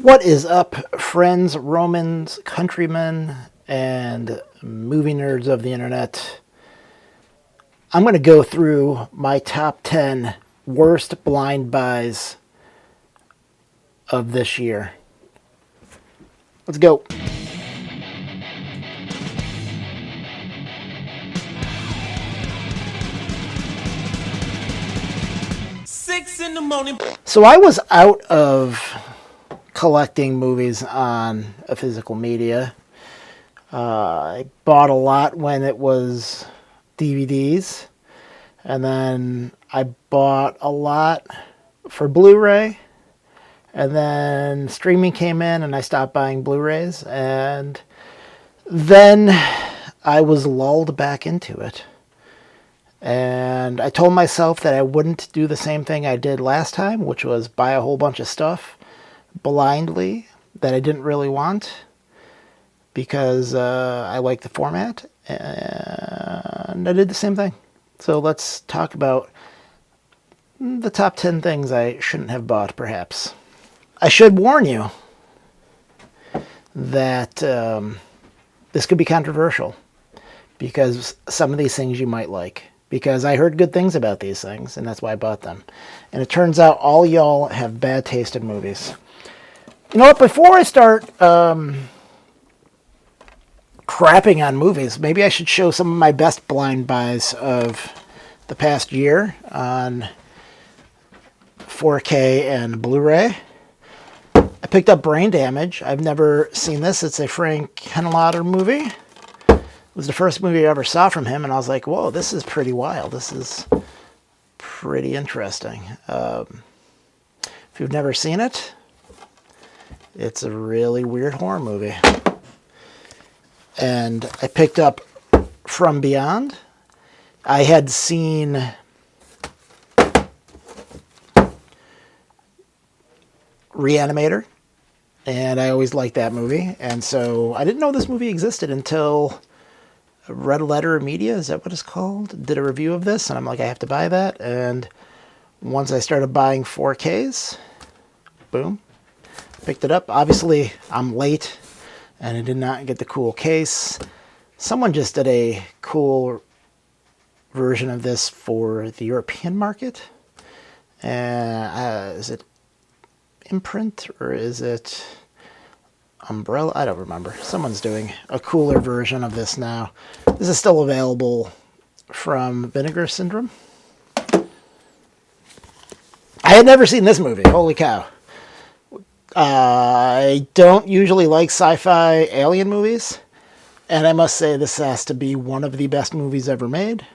What is up, friends, Romans, countrymen, and movie nerds of the internet? I'm going to go through my top 10 worst blind buys of this year. Let's go. Six in the morning. So I was out of collecting movies on a physical media. I bought a lot when it was DVDs, and then I bought a lot for Blu-ray, and then streaming came in and I stopped buying Blu-rays, and then I was lulled back into it. And I told myself that I wouldn't do the same thing I did last time, which was buy a whole bunch of stuff blindly that I didn't really want because I like the format, and I did the same thing. So let's talk about the top 10 things I shouldn't have bought, perhaps. I should warn you that this could be controversial because some of these things you might like. Because I heard good things about these things, and that's why I bought them. And it turns out all y'all have bad taste in movies. You know what? Before I start crapping on movies, maybe I should show some of my best blind buys of the past year on 4K and Blu-ray. I picked up Brain Damage. I've never seen this. It's a Frank Henenlotter movie. It was the first movie I ever saw from him, and I was like, whoa, this is pretty wild. This is pretty interesting. If you've never seen it, it's a really weird horror movie. And I picked up From Beyond. I had seen Reanimator, and I always liked that movie. And so I didn't know this movie existed until Red Letter Media, is that what it's called? Did a review of this, and I'm like, I have to buy that. And once I started buying 4Ks, boom, picked it up. Obviously, I'm late, and I did not get the cool case. Someone just did a cool version of this for the European market. Is it Imprint, or is it Umbrella? I don't remember. Someone's doing a cooler version of this now. This is still available from Vinegar Syndrome. I had never seen this movie. Holy cow. I don't usually like sci-fi alien movies, and I must say this has to be one of the best movies ever made.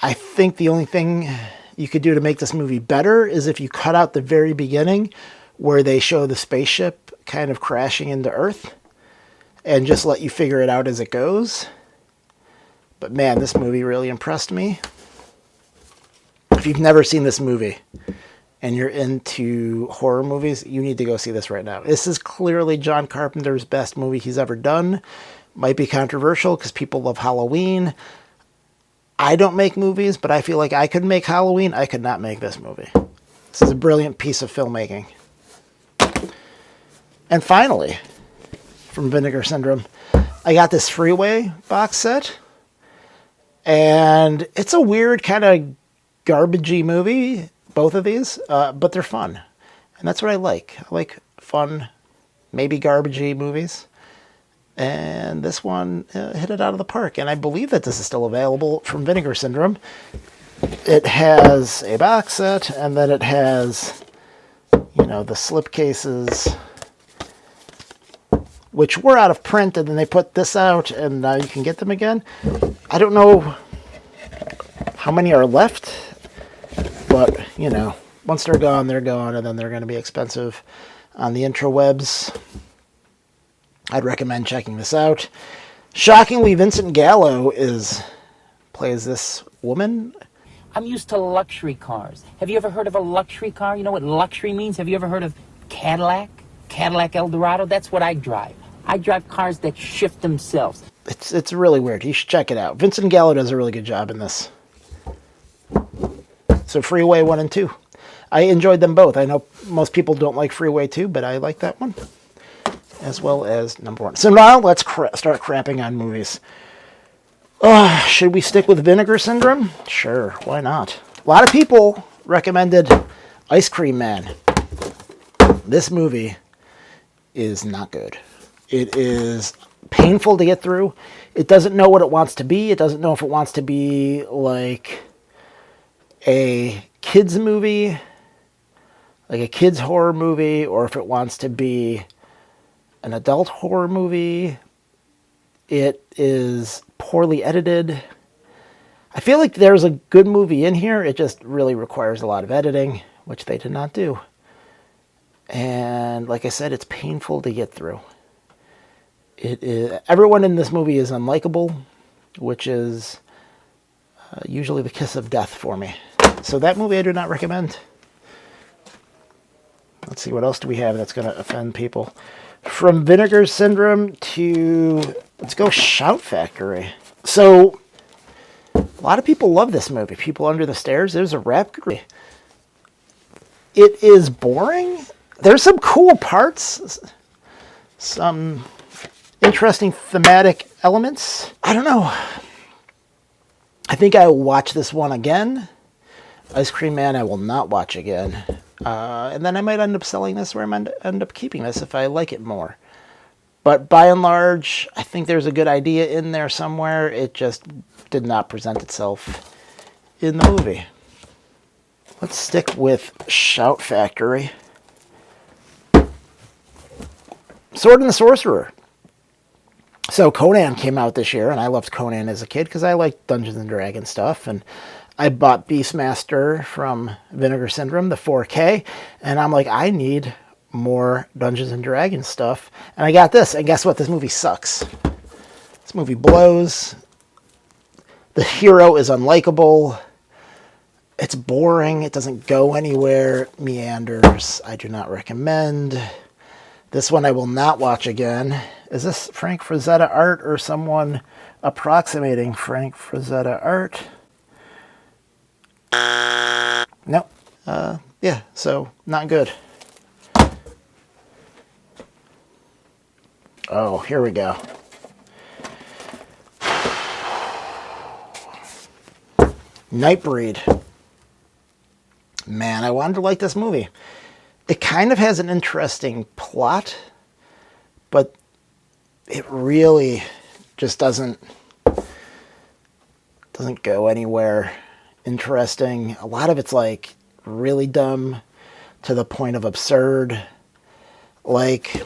I think the only thing you could do to make this movie better is if you cut out the very beginning where they show the spaceship kind of crashing into Earth and just let you figure it out as it goes. But man, this movie really impressed me. If you've never seen this movie and you're into horror movies, you need to go see this right now. This is clearly John Carpenter's best movie he's ever done. Might be controversial because people love Halloween. I don't make movies, but I feel like I could make Halloween. I could not make this movie. This is a brilliant piece of filmmaking. And finally, from Vinegar Syndrome, I got this Freeway box set. And it's a weird kind of garbagey movie, both of these, but they're fun. And that's what I like. I like fun, maybe garbagey movies. And this one hit it out of the park. And I believe that this is still available from Vinegar Syndrome. It has a box set, and then it has, you know, the slipcases, which were out of print, and then they put this out, and now you can get them again. I don't know how many are left, but, you know, once they're gone, and then they're going to be expensive on the intrawebs. I'd recommend checking this out. Shockingly, Vincent Gallo plays this woman. I'm used to luxury cars. Have you ever heard of a luxury car? You know what luxury means? Have you ever heard of Cadillac? Cadillac Eldorado? That's what I drive. I drive cars that shift themselves. It's really weird. You should check it out. Vincent Gallo does a really good job in this. So Freeway 1 and 2. I enjoyed them both. I know most people don't like Freeway 2, but I like that one, as well as number 1. So now let's start crapping on movies. Should we stick with Vinegar Syndrome? Sure, why not? A lot of people recommended Ice Cream Man. This movie is not good. It is painful to get through. It doesn't know what it wants to be. It doesn't know if it wants to be like a kids movie, like a kids horror movie, or if it wants to be an adult horror movie. It is poorly edited. I feel like there's a good movie in here. It just really requires a lot of editing, which they did not do. And like I said, it's painful to get through. It is, everyone in this movie is unlikable, which is usually the kiss of death for me. So that movie I do not recommend. Let's see, what else do we have that's going to offend people? From Vinegar Syndrome to, let's go Shout Factory. So, a lot of people love this movie. People Under the Stairs, there's a rap group. It is boring. There's some cool parts. Some interesting thematic elements. I don't know. I think I will watch this one again. Ice Cream Man I will not watch again. And then I might end up selling this, or I might end up keeping this if I like it more. But by and large, I think there's a good idea in there somewhere. It just did not present itself in the movie. Let's stick with Shout Factory. Sword and the Sorcerer. So Conan came out this year, and I loved Conan as a kid because I liked Dungeons and Dragons stuff. And I bought Beastmaster from Vinegar Syndrome, the 4K, and I'm like, I need more Dungeons and Dragons stuff. And I got this, and guess what? This movie sucks. This movie blows. The hero is unlikable. It's boring. It doesn't go anywhere. It meanders. I do not recommend. This one I will not watch again. Is this Frank Frazetta art or someone approximating Frank Frazetta art? No. Yeah, so not good. Oh, here we go. Nightbreed. Man, I wanted to like this movie. It kind of has an interesting plot, but it really just doesn't go anywhere interesting. A lot of it's like really dumb to the point of absurd. Like,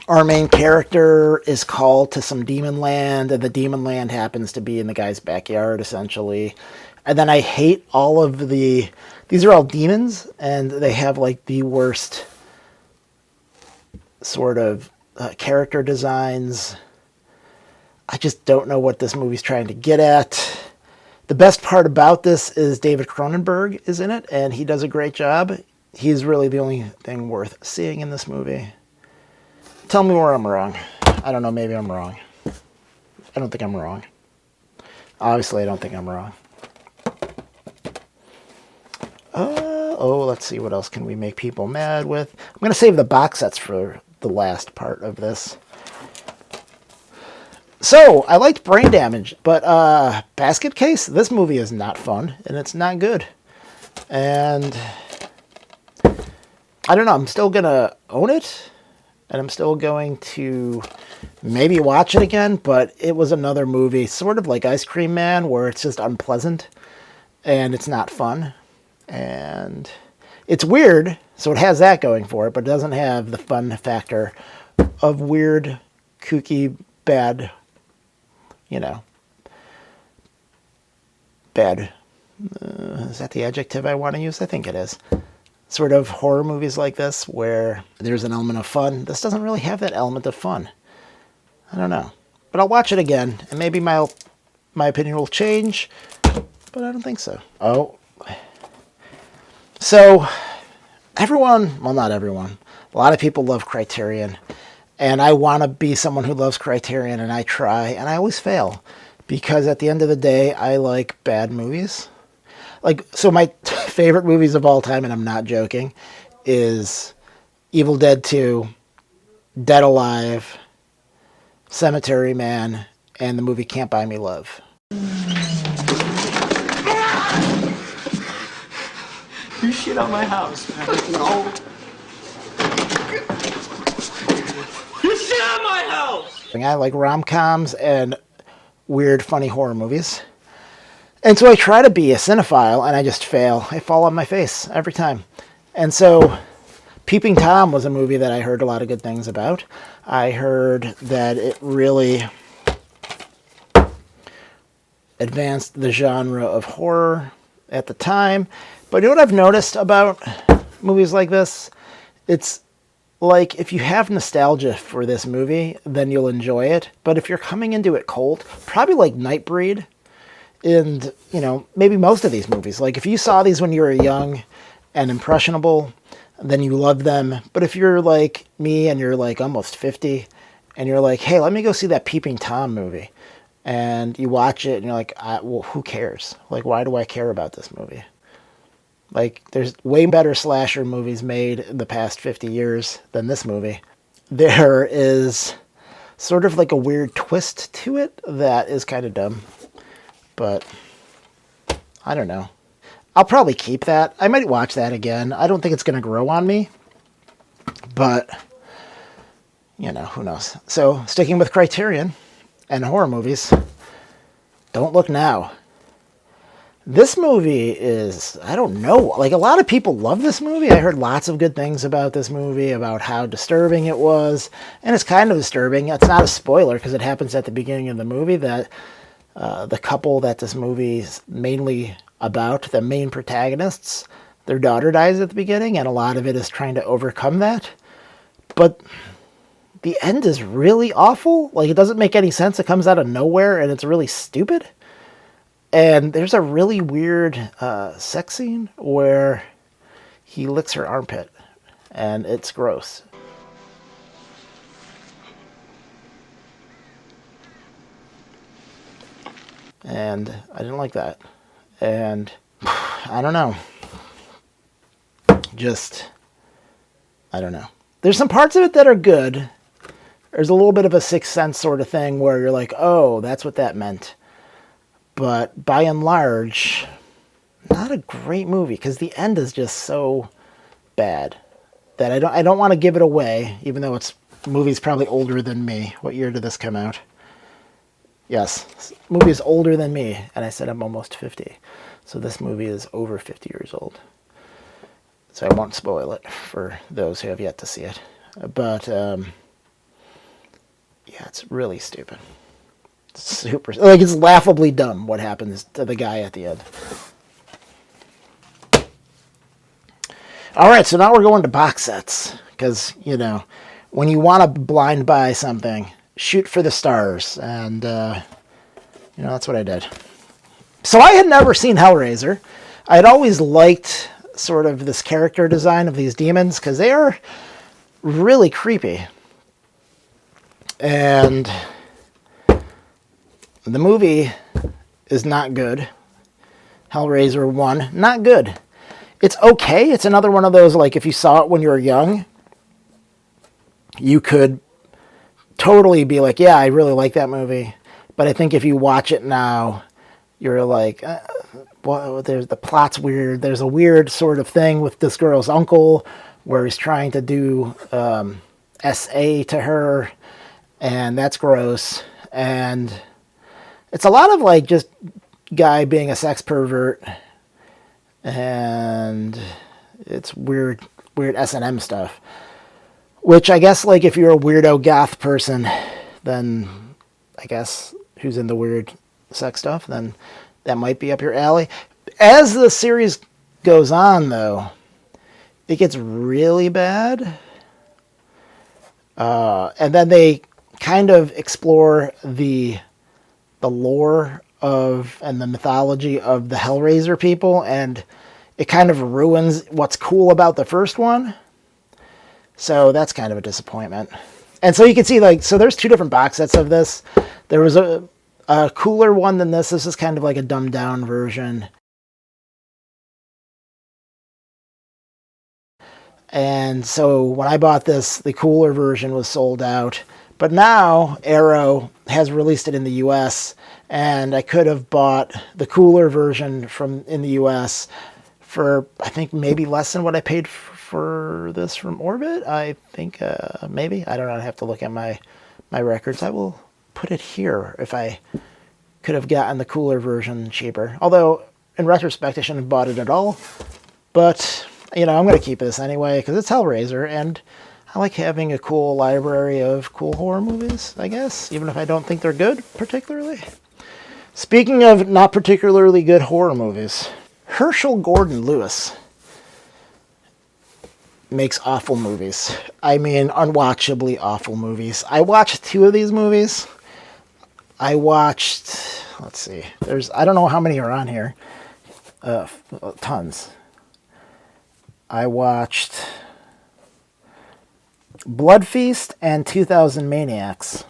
our main character is called to some demon land, and the demon land happens to be in the guy's backyard, essentially. And then I hate all of these are all demons, and they have like the worst sort of character designs. I just don't know what this movie's trying to get at. The best part about this is David Cronenberg is in it, and he does a great job. He's really the only thing worth seeing in this movie. Tell me where I'm wrong. I don't know, maybe I'm wrong. I don't think I'm wrong. Obviously, I don't think I'm wrong. Let's see, what else can we make people mad with? I'm going to save the box sets for the last part of this. So, I liked Brain Damage, but Basket Case, this movie is not fun, and it's not good. And I don't know, I'm still going to own it, and I'm still going to maybe watch it again, but it was another movie, sort of like Ice Cream Man, where it's just unpleasant, and it's not fun. And it's weird, so it has that going for it, but it doesn't have the fun factor of weird, kooky, bad, bad. Is that the adjective I want to use? I think it is. Sort of horror movies like this, where there's an element of fun. This doesn't really have that element of fun. I don't know. But I'll watch it again, and maybe my opinion will change, but I don't think so. Oh. So, everyone, well, not everyone, a lot of people love Criterion, and I want to be someone who loves Criterion, and I try, and I always fail, because at the end of the day, I like bad movies. So my favorite movies of all time, and I'm not joking, is Evil Dead 2, Dead Alive, Cemetery Man, and the movie Can't Buy Me Love. You shit on my house, man. No. You shit on my house! I like rom-coms and weird, funny horror movies. And so I try to be a cinephile, and I just fail. I fall on my face every time. And so Peeping Tom was a movie that I heard a lot of good things about. I heard that it really advanced the genre of horror at the time. But you know what I've noticed about movies like this? It's like, if you have nostalgia for this movie, then you'll enjoy it. But if you're coming into it cold, probably like Nightbreed, and, you know, maybe most of these movies. Like, if you saw these when you were young and impressionable, then you love them. But if you're like me and you're like almost 50, and you're like, hey, let me go see that Peeping Tom movie, and you watch it and you're like, well, who cares? Like, why do I care about this movie? Like, there's way better slasher movies made in the past 50 years than this movie. There is sort of like a weird twist to it that is kind of dumb. But I don't know. I'll probably keep that. I might watch that again. I don't think it's going to grow on me. But, you know, who knows. So, sticking with Criterion and horror movies, Don't Look Now. This movie is, I don't know, like, a lot of people love this movie. I heard lots of good things about this movie, about how disturbing it was. And it's kind of disturbing. It's not a spoiler because it happens at the beginning of the movie that the couple that this movie is mainly about, the main protagonists, their daughter dies at the beginning, and a lot of it is trying to overcome that. But the end is really awful. Like, it doesn't make any sense. It comes out of nowhere, and it's really stupid. And there's a really weird sex scene where he licks her armpit, and it's gross. And I didn't like that. And I don't know. I don't know. There's some parts of it that are good. There's a little bit of a Sixth Sense sort of thing where you're like, oh, that's what that meant. But by and large, not a great movie because the end is just so bad that I don't want to give it away, even though the movie's probably older than me. What year did this come out? Yes, this movie is older than me, and I said I'm almost 50. So this movie is over 50 years old. So I won't spoil it for those who have yet to see it. But, yeah, it's really stupid. Super, like, it's laughably dumb what happens to the guy at the end. All right, so now we're going to box sets. Because, you know, when you want to blind buy something, shoot for the stars. And, you know, that's what I did. So I had never seen Hellraiser. I had always liked sort of this character design of these demons because they are really creepy. And the movie is not good. Hellraiser 1, not good. It's okay. It's another one of those, like, if you saw it when you were young, you could totally be like, yeah, I really like that movie. But I think if you watch it now, you're like, well, the plot's weird. There's a weird sort of thing with this girl's uncle where he's trying to do SA to her, and that's gross. And it's a lot of, like, just guy being a sex pervert, and it's weird S&M stuff. Which I guess, like, if you're a weirdo goth person, then I guess who's into weird sex stuff, then that might be up your alley. As the series goes on, though, it gets really bad. And then they kind of explore the lore of and the mythology of the Hellraiser people, and it kind of ruins what's cool about the first one. So that's kind of a disappointment. And so you can see, like, so there's two different box sets of this. There was a cooler one than this. This is kind of like a dumbed down version. And so when I bought this, the cooler version was sold out. But now Arrow has released it in the US, and I could have bought the cooler version from in the US for, I think, maybe less than what I paid for this from Orbit. I think maybe. I don't know. I have to look at my records. I will put it here if I could have gotten the cooler version cheaper. Although, in retrospect, I shouldn't have bought it at all. But, I'm going to keep this anyway because it's Hellraiser, and I like having a cool library of cool horror movies, I guess, even if I don't think they're good, particularly. Speaking of not particularly good horror movies, Herschel Gordon Lewis makes awful movies. I mean, unwatchably awful movies. I watched 2 of these movies. I watched, let's see, I don't know how many are on here. Tons. I watched Blood Feast and 2000 Maniacs.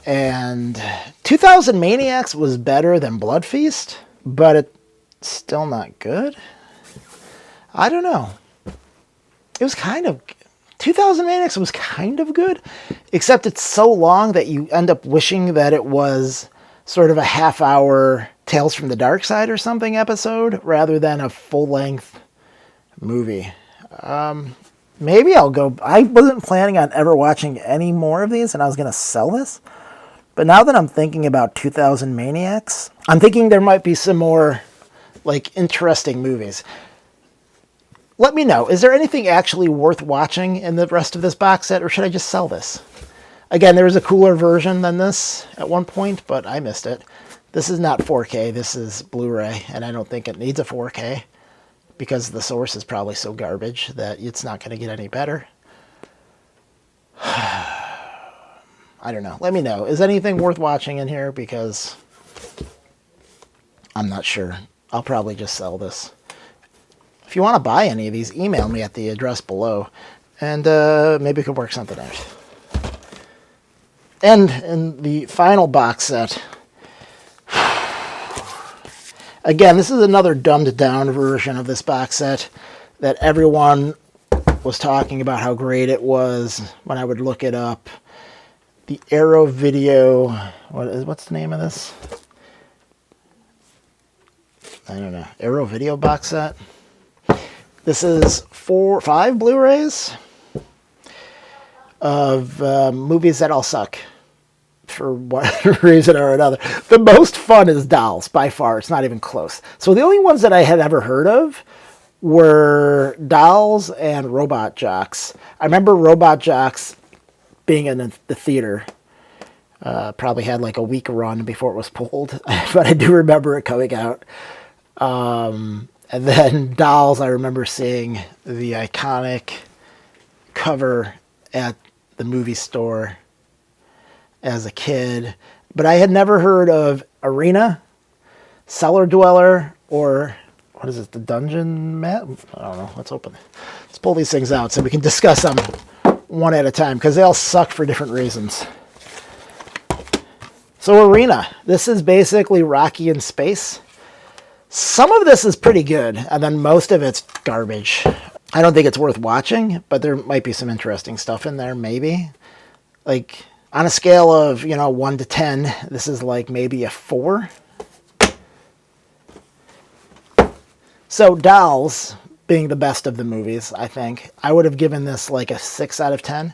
And 2000 Maniacs was better than Blood Feast, but it's still not good. I don't know. It was 2000 Maniacs was kind of good, except it's so long that you end up wishing that it was sort of a half-hour Tales from the Dark Side or something episode rather than a full-length movie. Maybe I'll go. I wasn't planning on ever watching any more of these, and I was going to sell this. But now that I'm thinking about 2000 Maniacs, I'm thinking there might be some more, interesting movies. Let me know. Is there anything actually worth watching in the rest of this box set, or should I just sell this? Again, there was a cooler version than this at one point, but I missed it. This is not 4K. This is Blu-ray, and I don't think it needs a 4K because the source is probably so garbage that it's not going to get any better. I don't know. Let me know. Is anything worth watching in here? Because I'm not sure. I'll probably just sell this. If you want to buy any of these, email me at the address below, and maybe we could work something out. And in the final box set, again, this is another dumbed-down version of this box set that everyone was talking about how great it was when I would look it up. The Arrow Video, what's the name of this? I don't know. Arrow Video box set. This is 5 Blu-rays of movies that all suck for one reason or another. The most fun is Dolls, by far. It's not even close. So the only ones that I had ever heard of were Dolls and Robot Jocks. I remember Robot Jocks being in the theater. Probably had a week run before it was pulled, but I do remember it coming out. And then Dolls, I remember seeing the iconic cover at the movie store as a kid. But I had never heard of Arena, Cellar Dweller, or what is it, the Dungeon Map? I don't know. Let's pull these things out so we can discuss them one at a time, because they all suck for different reasons. So Arena, this is basically Rocky in space. Some of this is pretty good, and then most of it's garbage. I don't think it's worth watching, but there might be some interesting stuff in there, maybe. On a scale of, 1 to 10, this is maybe a 4. So Dolls being the best of the movies, I think. I would have given this a 6 out of 10.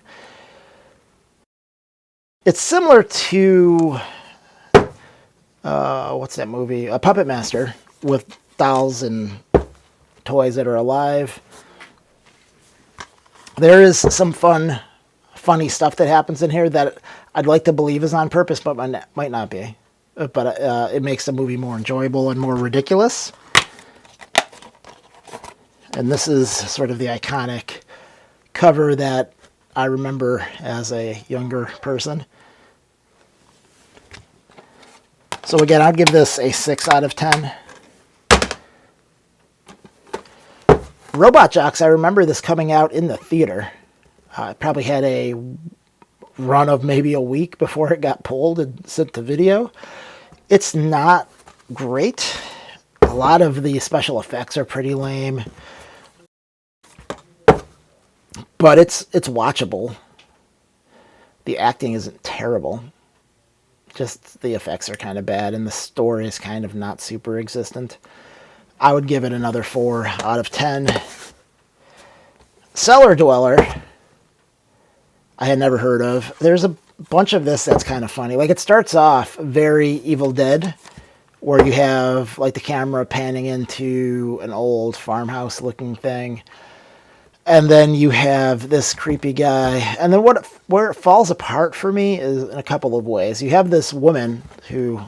It's similar to, what's that movie? A Puppet Master, with dolls and toys that are alive. There is some funny stuff that happens in here that I'd like to believe is on purpose, but might not be. But it makes the movie more enjoyable and more ridiculous. And this is sort of the iconic cover that I remember as a younger person. So again, I'd give this a 6 out of 10. Robot Jocks, I remember this coming out in the theater. It probably had a run of maybe a week before it got pulled and sent to video. It's not great. A lot of the special effects are pretty lame. but it's watchable. The acting isn't terrible. Just the effects are kind of bad, and the story is kind of not super existent. I would give it another 4 out of 10. Cellar Dweller, I had never heard of. There's a bunch of this that's kind of funny. Like, it starts off very Evil Dead, where you have like the camera panning into an old farmhouse looking thing. And then you have this creepy guy. And then where it falls apart for me is in a couple of ways. You have this woman who,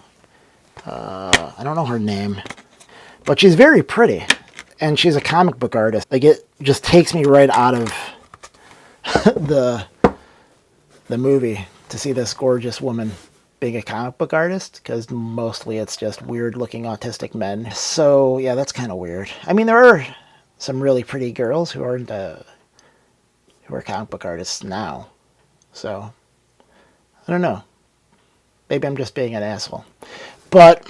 I don't know her name, but she's very pretty. And she's a comic book artist. Like, it just takes me right out of the movie to see this gorgeous woman being a comic book artist, because mostly it's just weird looking autistic men. So yeah, that's kind of weird. I mean, there are some really pretty girls who are comic book artists now. So I don't know. Maybe I'm just being an asshole. But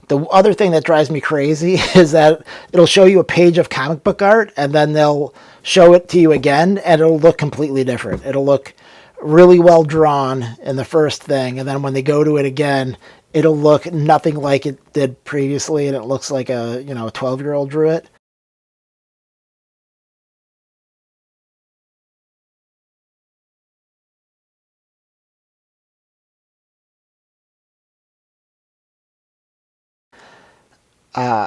the other thing that drives me crazy is that it'll show you a page of comic book art, and then they'll show it to you again, and it'll look completely different. It'll look really well drawn in the first thing, and then when they go to it again, it'll look nothing like it did previously, and it looks like a 12-year-old drew it.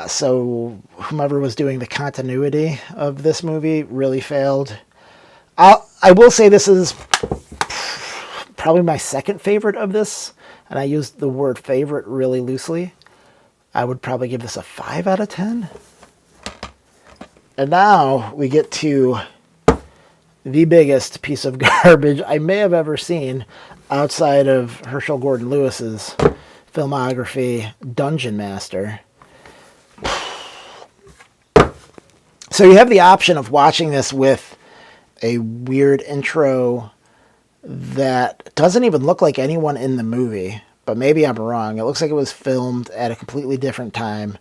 So whomever was doing the continuity of this movie really failed. I will say this is probably my second favorite of this, and I use the word favorite really loosely. I would probably give this a 5 out of 10. And now we get to the biggest piece of garbage I may have ever seen outside of Herschel Gordon Lewis's filmography, Dungeon Master. So you have the option of watching this with a weird intro that doesn't even look like anyone in the movie, but maybe I'm wrong. It looks like it was filmed at a completely different time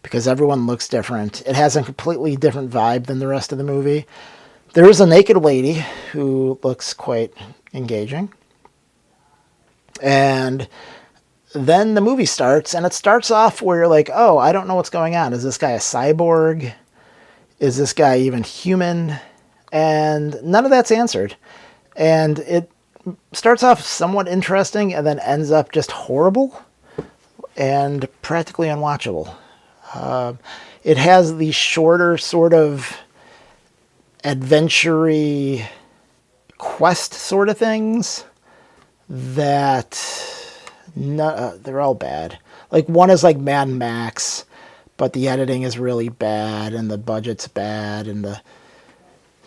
because everyone looks different. It has a completely different vibe than the rest of the movie. There is a naked lady who looks quite engaging. And then the movie starts, and it starts off where you're like, oh, I don't know what's going on. Is this guy a cyborg? Is this guy even human? And none of that's answered. And it starts off somewhat interesting and then ends up just horrible and practically unwatchable. It has these shorter sort of adventure-y quest sort of things that they're all bad. Like, one is like Mad Max, but the editing is really bad and the budget's bad and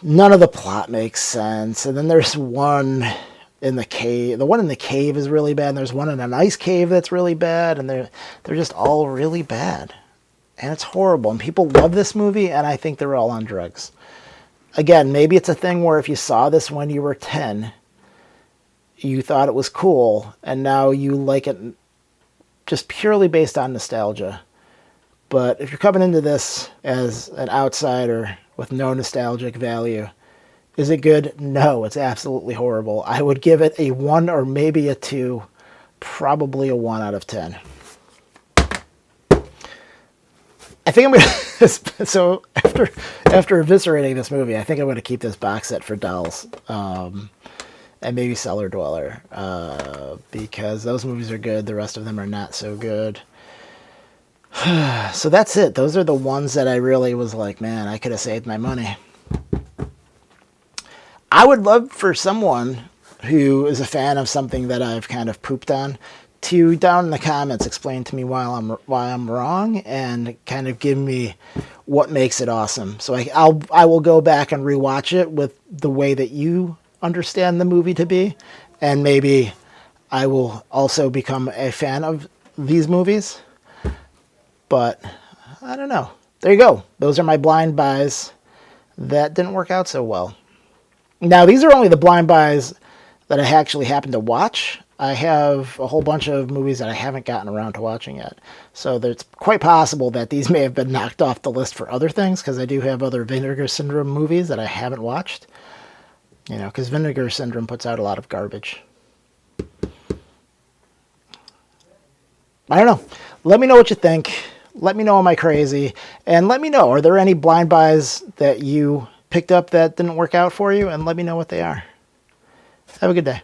none of the plot makes sense. And then there's one in the cave. The one in the cave is really bad. And there's one in an ice cave that's really bad. And they're just all really bad. And it's horrible. And people love this movie, and I think they're all on drugs. Again, maybe it's a thing where if you saw this when you were 10, you thought it was cool, and now you like it just purely based on nostalgia. But if you're coming into this as an outsider with no nostalgic value, is it good? No, it's absolutely horrible. I would give it a 1 or maybe a 2, probably a 1 out of 10. I think I'm going to... So after eviscerating this movie, I think I'm going to keep this box set for dolls. And maybe Cellar Dweller. Because those movies are good. The rest of them are not so good. So that's it. Those are the ones that I really was like, man, I could have saved my money. I would love for someone who is a fan of something that I've kind of pooped on to, down in the comments, explain to me why I'm wrong and kind of give me what makes it awesome. So I will go back and rewatch it with the way that you understand the movie to be, and maybe I will also become a fan of these movies. But I don't know. There you go. Those are my blind buys that didn't work out so well. Now, these are only the blind buys that I actually happened to watch. I have a whole bunch of movies that I haven't gotten around to watching yet. So it's quite possible that these may have been knocked off the list for other things, because I do have other Vinegar Syndrome movies that I haven't watched. You know, because Vinegar Syndrome puts out a lot of garbage. I don't know. Let me know what you think. Let me know, am I crazy? And let me know, are there any blind buys that you picked up that didn't work out for you? And let me know what they are. Have a good day.